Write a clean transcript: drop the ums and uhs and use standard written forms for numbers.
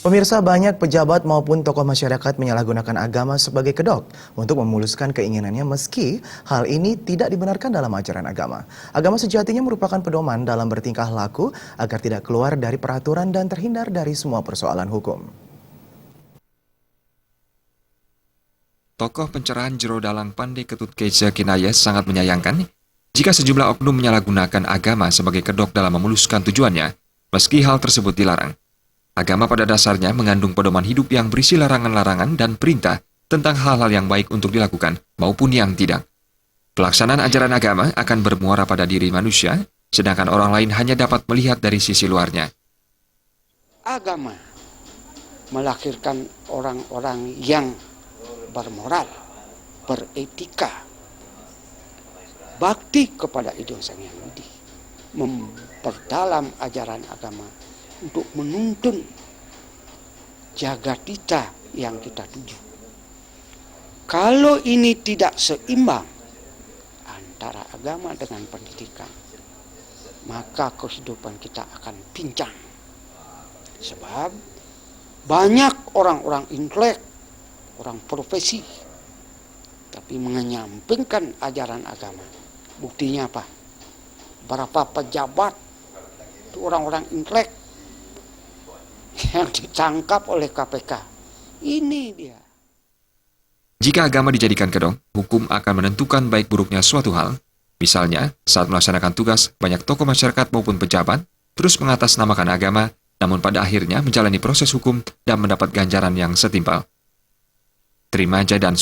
Pemirsa, banyak pejabat maupun tokoh masyarakat menyalahgunakan agama sebagai kedok untuk memuluskan keinginannya meski hal ini tidak dibenarkan dalam ajaran agama. Agama sejatinya merupakan pedoman dalam bertingkah laku agar tidak keluar dari peraturan dan terhindar dari semua persoalan hukum. Tokoh pencerahan Jero Dalang Pandey Ketut Keja Kinayes sangat menyayangkan jika sejumlah oknum menyalahgunakan agama sebagai kedok dalam memuluskan tujuannya, meski hal tersebut dilarang. Agama pada dasarnya mengandung pedoman hidup yang berisi larangan-larangan dan perintah tentang hal-hal yang baik untuk dilakukan maupun yang tidak. Pelaksanaan ajaran agama akan bermuara pada diri manusia, sedangkan orang lain hanya dapat melihat dari sisi luarnya. Agama melahirkan orang-orang yang bermoral, beretika, bakti kepada Ido Sang Hyang Widi, memperdalam ajaran agama untuk menuntun jagadita yang kita tuju. Kalau ini tidak seimbang antara agama dengan pendidikan, maka kehidupan kita akan pincang. Sebab banyak orang-orang intelek, orang profesi, tapi menyampingkan ajaran agama. Buktinya apa? Berapa pejabat itu orang-orang intelek yang ditangkap oleh KPK. Ini dia. Jika agama dijadikan kedok, hukum akan menentukan baik buruknya suatu hal. Misalnya, saat melaksanakan tugas, banyak tokoh masyarakat maupun pejabat terus mengatasnamakan agama, namun pada akhirnya menjalani proses hukum dan mendapat ganjaran yang setimpal. Terima dan